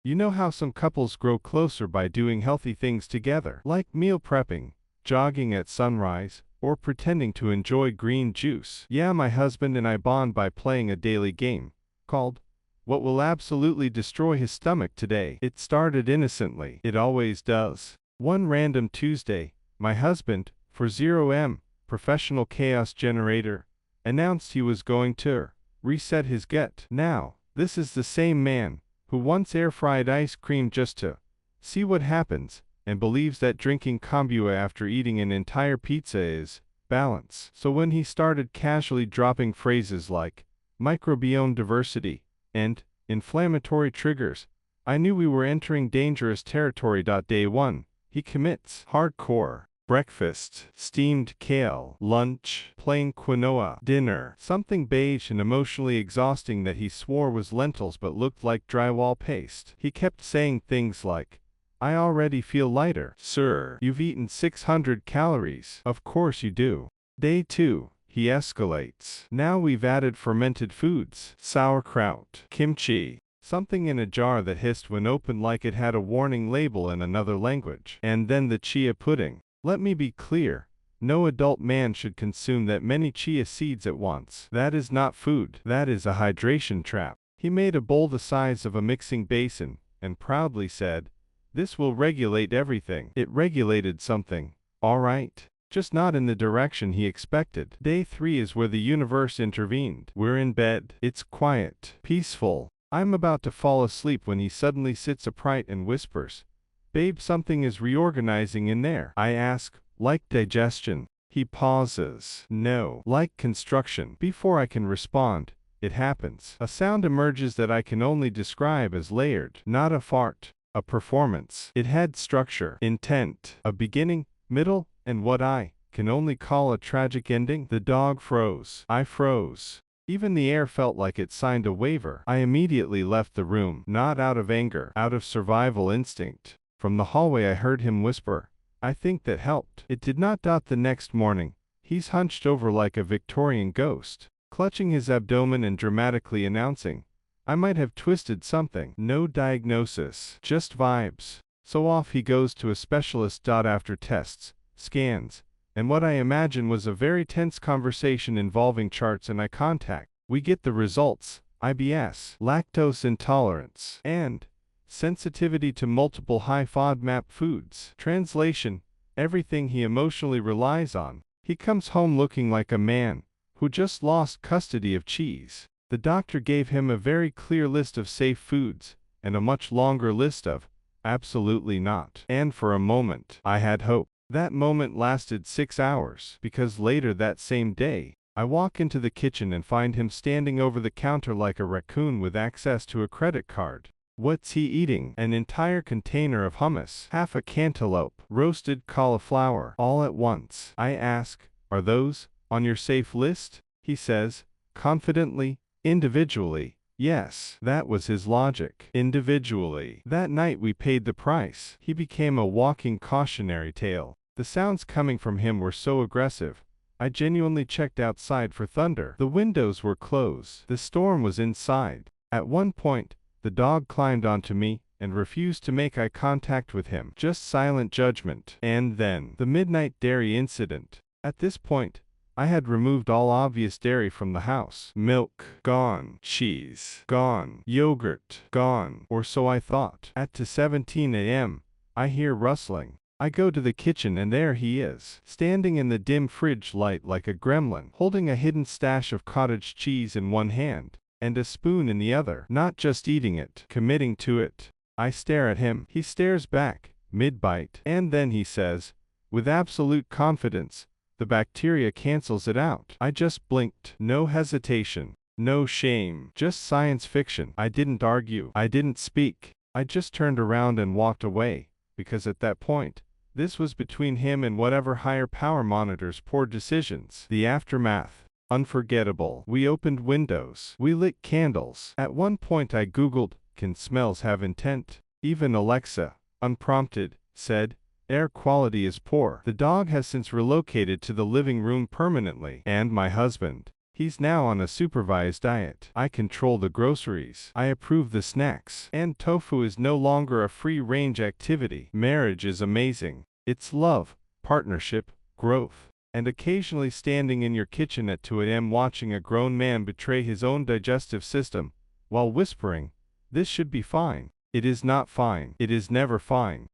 You know how some couples grow closer by doing healthy things together, like meal prepping, jogging at sunrise, or pretending to enjoy green juice. Yeah, my husband and I bond by playing a daily game called What Will Absolutely Destroy His Stomach Today. It started innocently. It always does. One random Tuesday, my husband, for 0M, professional chaos generator, announced he was going to reset his gut. Now, this is the same man who once air-fried ice cream just to see what happens, and believes that drinking kombucha after eating an entire pizza is balance. So when he started casually dropping phrases like microbiome diversity and inflammatory triggers, I knew we were entering dangerous territory. Day 1, he commits hardcore. Breakfast, steamed kale. Lunch, plain quinoa. Dinner, something beige and emotionally exhausting that he swore was lentils but looked like drywall paste. He kept saying things like, I already feel lighter. Sir, you've eaten 600 calories. Of course you do. Day 2, he escalates. Now we've added fermented foods. Sauerkraut. Kimchi. Something in a jar that hissed when opened like it had a warning label in another language. And then the chia pudding. Let me be clear, no adult man should consume that many chia seeds at once. That is not food. That is a hydration trap. He made a bowl the size of a mixing basin, and proudly said, this will regulate everything. It regulated something, all right, just not in the direction he expected. Day 3 is where the universe intervened. We're in bed. It's quiet, peaceful. I'm about to fall asleep when he suddenly sits upright and whispers, babe, something is reorganizing in there. I ask, like digestion? He pauses. No, like construction. Before I can respond, it happens. A sound emerges that I can only describe as layered. Not a fart, a performance. It had structure, intent, a beginning, middle, and what I can only call a tragic ending. The dog froze. I froze. Even the air felt like it signed a waiver. I immediately left the room, not out of anger, out of survival instinct. From the hallway I heard him whisper, I think that helped. It did not. The next morning, he's hunched over like a Victorian ghost, clutching his abdomen and dramatically announcing, I might have twisted something. No diagnosis, just vibes. So off he goes to a specialist. After tests, scans, and what I imagine was a very tense conversation involving charts and eye contact, we get the results: IBS, lactose intolerance, and sensitivity to multiple high FODMAP foods. Translation, everything he emotionally relies on. He comes home looking like a man who just lost custody of cheese. The doctor gave him a very clear list of safe foods, and a much longer list of absolutely not. And for a moment, I had hope. That moment lasted 6 hours, because later that same day, I walk into the kitchen and find him standing over the counter like a raccoon with access to a credit card. What's he eating? An entire container of hummus, half a cantaloupe, roasted cauliflower, all at once. I ask, are those on your safe list? He says, confidently, individually. Yes, that was his logic. Individually. That night we paid the price. He became a walking cautionary tale. The sounds coming from him were so aggressive, I genuinely checked outside for thunder. The windows were closed. The storm was inside. At one point, the dog climbed onto me and refused to make eye contact with him. Just silent judgment. And then, the midnight dairy incident. At this point, I had removed all obvious dairy from the house. Milk, gone. Cheese, gone. Yogurt, gone. Or so I thought. At 2:17 a.m., I hear rustling. I go to the kitchen and there he is, standing in the dim fridge light like a gremlin, holding a hidden stash of cottage cheese in one hand, and a spoon in the other. Not just eating it, committing to it. I stare at him. He stares back, mid-bite, and then he says, with absolute confidence, the bacteria cancels it out. I just blinked. No hesitation. No shame. Just science fiction. I didn't argue. I didn't speak. I just turned around and walked away, because at that point, this was between him and whatever higher power monitors poor decisions. The aftermath. Unforgettable. We opened windows. We lit candles. At one point I googled, can smells have intent? Even Alexa, unprompted, said, air quality is poor. The dog has since relocated to the living room permanently. And my husband He's now on a supervised diet. I control the groceries. I approve the snacks. And tofu is no longer a free-range activity. Marriage is amazing. It's love, partnership, growth, and occasionally standing in your kitchen at 2 a.m. watching a grown man betray his own digestive system, while whispering, "This should be fine." It is not fine. It is never fine.